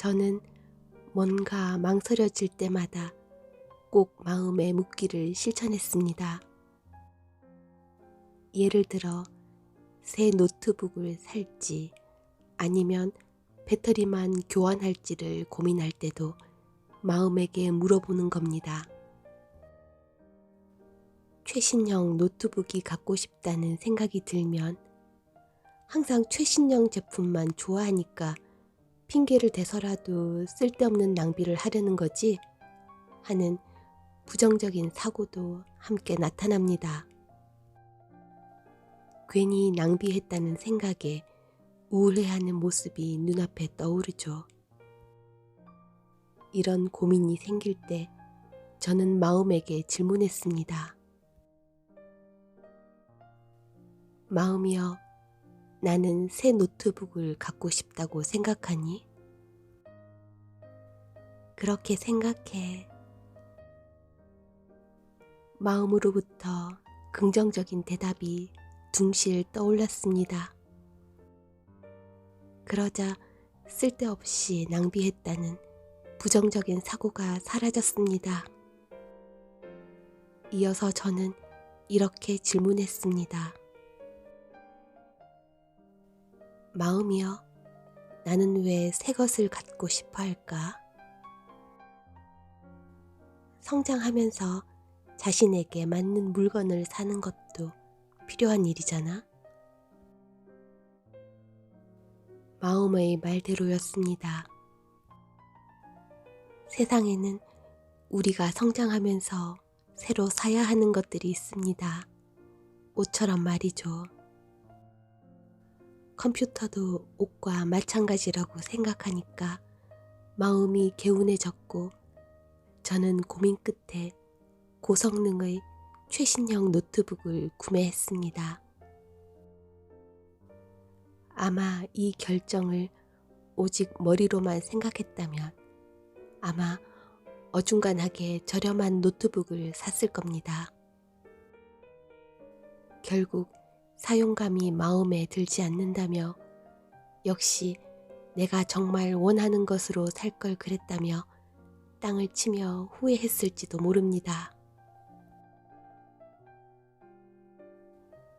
저는 뭔가 망설여질 때마다 꼭 마음에 묻기를 실천했습니다. 예를 들어 새 노트북을 살지 아니면 배터리만 교환할지를 고민할 때도 마음에게 물어보는 겁니다. 최신형 노트북이 갖고 싶다는 생각이 들면 항상 최신형 제품만 좋아하니까 핑계를 대서라도 쓸데없는 낭비를 하려는 거지 하는 부정적인 사고도 함께 나타납니다. 괜히 낭비했다는 생각에 우울해하는 모습이 눈앞에 떠오르죠. 이런 고민이 생길 때 저는 마음에게 질문했습니다. 마음이여, 나는 새 노트북을 갖고 싶다고 생각하니? 그렇게 생각해. 마음으로부터 긍정적인 대답이 둥실 떠올랐습니다. 그러자 쓸데없이 낭비했다는 부정적인 사고가 사라졌습니다. 이어서 저는 이렇게 질문했습니다. 마음이여, 나는 왜 새 것을 갖고 싶어 할까? 성장하면서 자신에게 맞는 물건을 사는 것도 필요한 일이잖아. 마음의 말대로였습니다. 세상에는 우리가 성장하면서 새로 사야 하는 것들이 있습니다. 옷처럼 말이죠. 컴퓨터도 옷과 마찬가지라고 생각하니까 마음이 개운해졌고 저는 고민 끝에 고성능의 최신형 노트북을 구매했습니다. 아마 이 결정을 오직 머리로만 생각했다면 아마 어중간하게 저렴한 노트북을 샀을 겁니다. 결국 사용감이 마음에 들지 않는다며 역시 내가 정말 원하는 것으로 살 걸 그랬다며 땅을 치며 후회했을지도 모릅니다.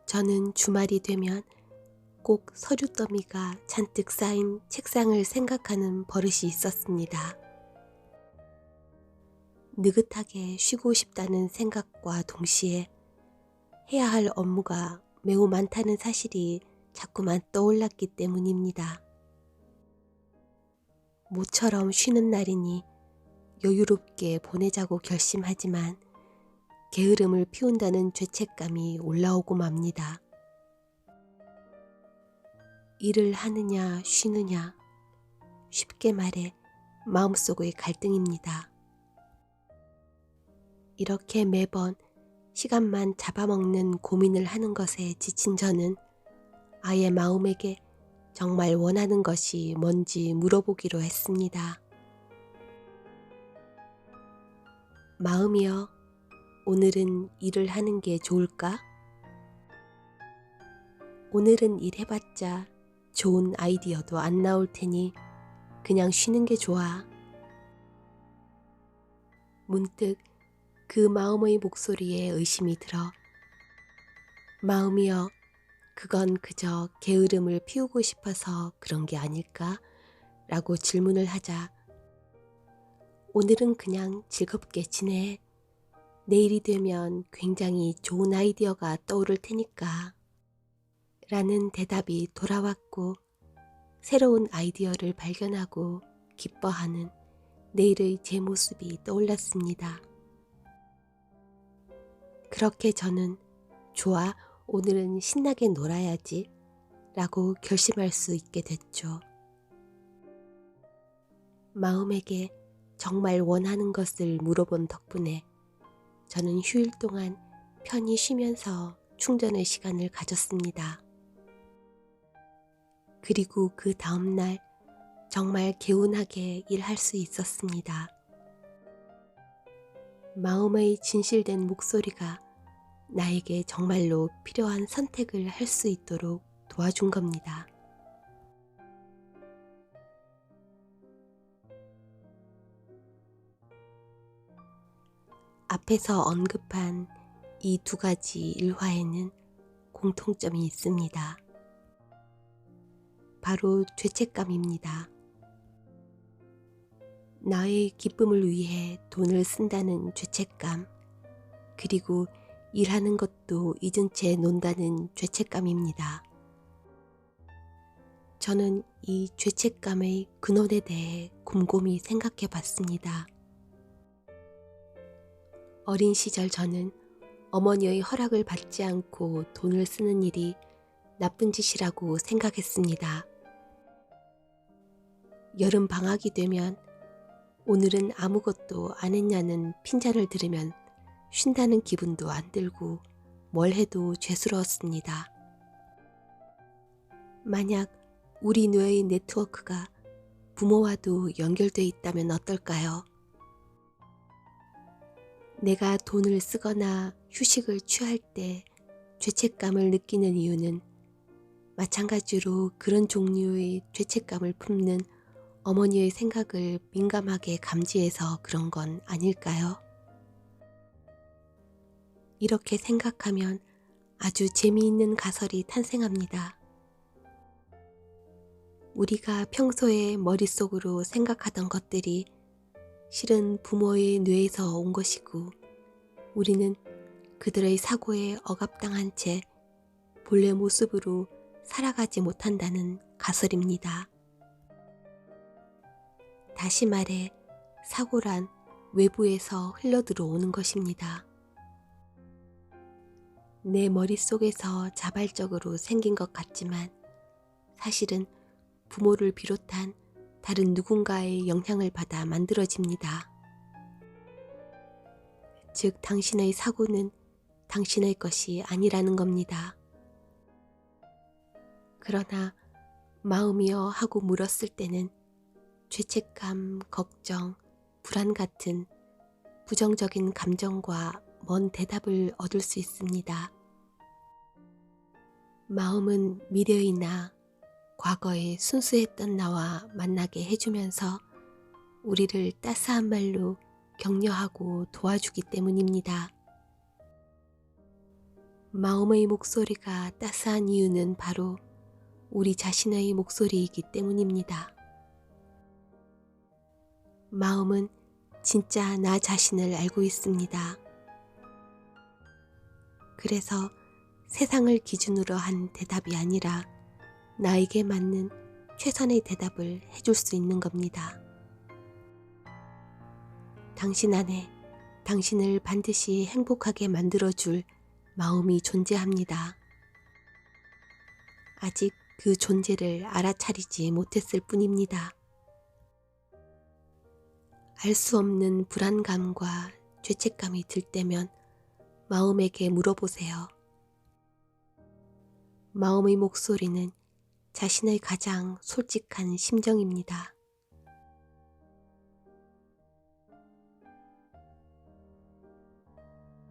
저는 주말이 되면 꼭 서류 더미가 잔뜩 쌓인 책상을 생각하는 버릇이 있었습니다. 느긋하게 쉬고 싶다는 생각과 동시에 해야 할 업무가 매우 많다는 사실이 자꾸만 떠올랐기 때문입니다. 모처럼 쉬는 날이니 여유롭게 보내자고 결심하지만 게으름을 피운다는 죄책감이 올라오고 맙니다. 일을 하느냐 쉬느냐, 쉽게 말해 마음속의 갈등입니다. 이렇게 매번 시간만 잡아먹는 고민을 하는 것에 지친 저는 아예 마음에게 정말 원하는 것이 뭔지 물어보기로 했습니다. 마음이여, 오늘은 일을 하는 게 좋을까? 오늘은 일해봤자 좋은 아이디어도 안 나올 테니 그냥 쉬는 게 좋아. 문득 그 마음의 목소리에 의심이 들어 마음이여, 그건 그저 게으름을 피우고 싶어서 그런 게 아닐까? 라고 질문을 하자 오늘은 그냥 즐겁게 지내. 내일이 되면 굉장히 좋은 아이디어가 떠오를 테니까. 라는 대답이 돌아왔고 새로운 아이디어를 발견하고 기뻐하는 내일의 제 모습이 떠올랐습니다. 그렇게 저는 좋아, 오늘은 신나게 놀아야지 라고 결심할 수 있게 됐죠. 마음에게 정말 원하는 것을 물어본 덕분에 저는 휴일 동안 편히 쉬면서 충전의 시간을 가졌습니다. 그리고 그 다음날 정말 개운하게 일할 수 있었습니다. 마음의 진실된 목소리가 나에게 정말로 필요한 선택을 할 수 있도록 도와준 겁니다. 앞에서 언급한 이 두 가지 일화에는 공통점이 있습니다. 바로 죄책감입니다. 나의 기쁨을 위해 돈을 쓴다는 죄책감, 그리고 일하는 것도 잊은 채 논다는 죄책감입니다. 저는 이 죄책감의 근원에 대해 곰곰이 생각해 봤습니다. 어린 시절 저는 어머니의 허락을 받지 않고 돈을 쓰는 일이 나쁜 짓이라고 생각했습니다. 여름 방학이 되면 오늘은 아무것도 안 했냐는 핀잔을 들으면 쉰다는 기분도 안 들고 뭘 해도 죄스러웠습니다. 만약 우리 뇌의 네트워크가 부모와도 연결돼 있다면 어떨까요? 내가 돈을 쓰거나 휴식을 취할 때 죄책감을 느끼는 이유는 마찬가지로 그런 종류의 죄책감을 품는 어머니의 생각을 민감하게 감지해서 그런 건 아닐까요? 이렇게 생각하면 아주 재미있는 가설이 탄생합니다. 우리가 평소에 머릿속으로 생각하던 것들이 실은 부모의 뇌에서 온 것이고 우리는 그들의 사고에 억압당한 채 본래 모습으로 살아가지 못한다는 가설입니다. 다시 말해 사고란 외부에서 흘러들어오는 것입니다. 내 머릿속에서 자발적으로 생긴 것 같지만 사실은 부모를 비롯한 다른 누군가의 영향을 받아 만들어집니다. 즉, 당신의 사고는 당신의 것이 아니라는 겁니다. 그러나 마음이여 하고 물었을 때는 죄책감, 걱정, 불안 같은 부정적인 감정과 먼 대답을 얻을 수 있습니다. 마음은 미래의 나, 과거의 순수했던 나와 만나게 해주면서 우리를 따스한 말로 격려하고 도와주기 때문입니다. 마음의 목소리가 따스한 이유는 바로 우리 자신의 목소리이기 때문입니다. 마음은 진짜 나 자신을 알고 있습니다. 그래서 세상을 기준으로 한 대답이 아니라 나에게 맞는 최선의 대답을 해줄 수 있는 겁니다. 당신 안에 당신을 반드시 행복하게 만들어줄 마음이 존재합니다. 아직 그 존재를 알아차리지 못했을 뿐입니다. 알 수 없는 불안감과 죄책감이 들 때면 마음에게 물어보세요. 마음의 목소리는 자신의 가장 솔직한 심정입니다.